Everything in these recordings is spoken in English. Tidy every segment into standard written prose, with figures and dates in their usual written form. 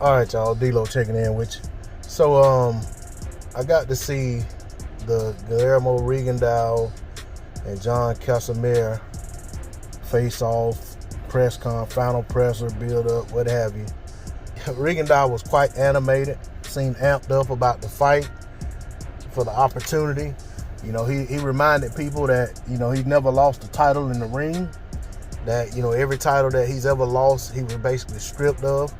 All right, y'all. D-Lo checking in with you. So, I got to see the Guillermo Rigondeaux and John Casimero face off, press con, final presser, build up, what have you. Rigondeaux was quite animated, seemed amped up about the fight, for the opportunity. You know, he reminded people that, you know, he never lost a title in the ring. That, you know, every title that he's ever lost, he was basically stripped of.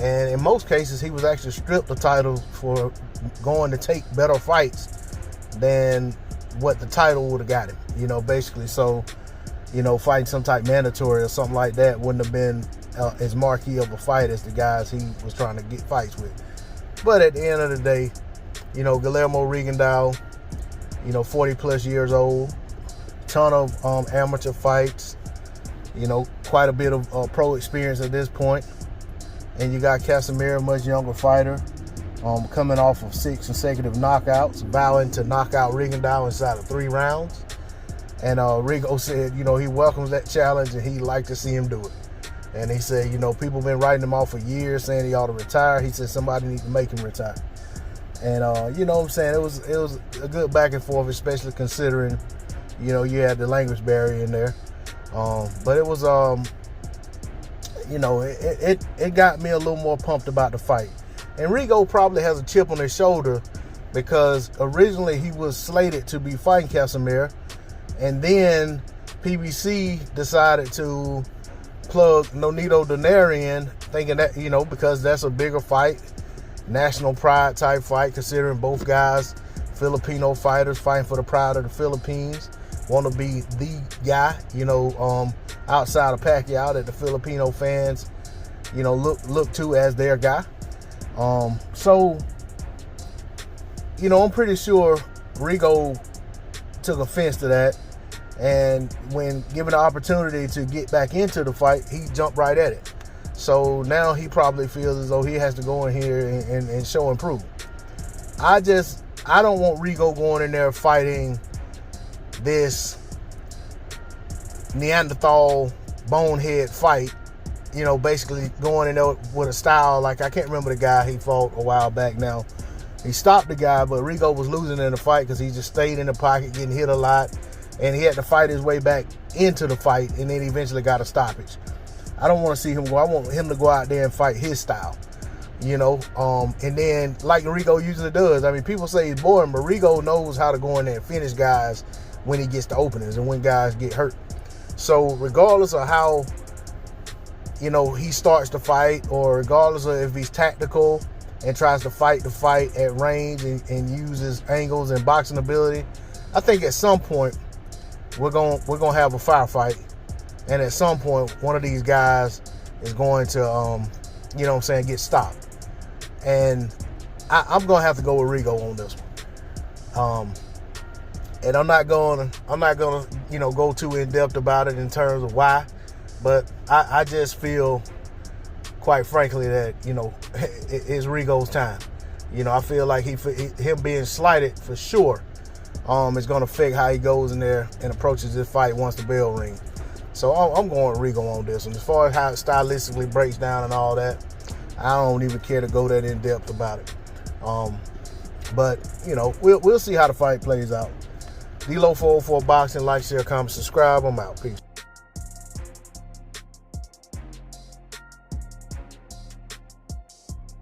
And in most cases, he was actually stripped the title for going to take better fights than what the title would have got him. You know, basically. So, you know, fighting some type mandatory or something like that wouldn't have been as marquee of a fight as the guys he was trying to get fights with. But at the end of the day, you know, Guillermo Rigondeaux, you know, 40 plus years old, ton of amateur fights, you know, quite a bit of pro experience at this point. And you got Casimero, much younger fighter, coming off of 6 consecutive knockouts, vowing to knock out Rigondeaux inside of 3 rounds. And Rigo said, you know, he welcomes that challenge and he'd like to see him do it. And he said, you know, people been writing him off for years saying he ought to retire. He said somebody needs to make him retire. And you know what I'm saying, it was a good back and forth, especially considering, you know, you had the language barrier in there. But it was you know, it got me a little more pumped about the fight. And Rigo probably has a chip on his shoulder because originally he was slated to be fighting Casimero, and then PBC decided to plug Nonito Donaire in, thinking that, you know, because that's a bigger fight, national pride type fight, considering both guys Filipino fighters fighting for the pride of the Philippines, want to be the guy, you know, outside of Pacquiao, that the Filipino fans, you know, look to as their guy. So, you know, I'm pretty sure Rigo took offense to that. And when given the opportunity to get back into the fight, he jumped right at it. So now he probably feels as though he has to go in here and show and prove. I don't want Rigo going in there fighting this Neanderthal bonehead fight, you know, basically going in there with a style like, I can't remember the guy he fought a while back now. He stopped the guy, but Rigo was losing in the fight because he just stayed in the pocket, getting hit a lot, and he had to fight his way back into the fight, and then he eventually got a stoppage. I don't want to see him go. I want him to go out there and fight his style, you know, and then like Rigo usually does. I mean, people say he's boring, but Rigo knows how to go in there and finish guys when he gets the openings and when guys get hurt. So regardless of how, you know, he starts the fight, or regardless of if he's tactical and tries to fight the fight at range and uses angles and boxing ability, I think at some point we're gonna have a firefight, and at some point one of these guys is going to you know what I'm saying, get stopped. And I'm gonna have to go with Rigo on this one. And I'm not gonna, you know, go too in depth about it in terms of why, but I just feel, quite frankly, that, you know, it's Rigo's time. You know, I feel like him being slighted for sure is gonna affect how he goes in there and approaches this fight once the bell rings. So I'm going with Rigo on this one. As far as how it stylistically breaks down and all that, I don't even care to go that in depth about it. But you know, we'll see how the fight plays out. D-Lo 404 Boxing. Like, share, comment, subscribe. I'm out. Peace.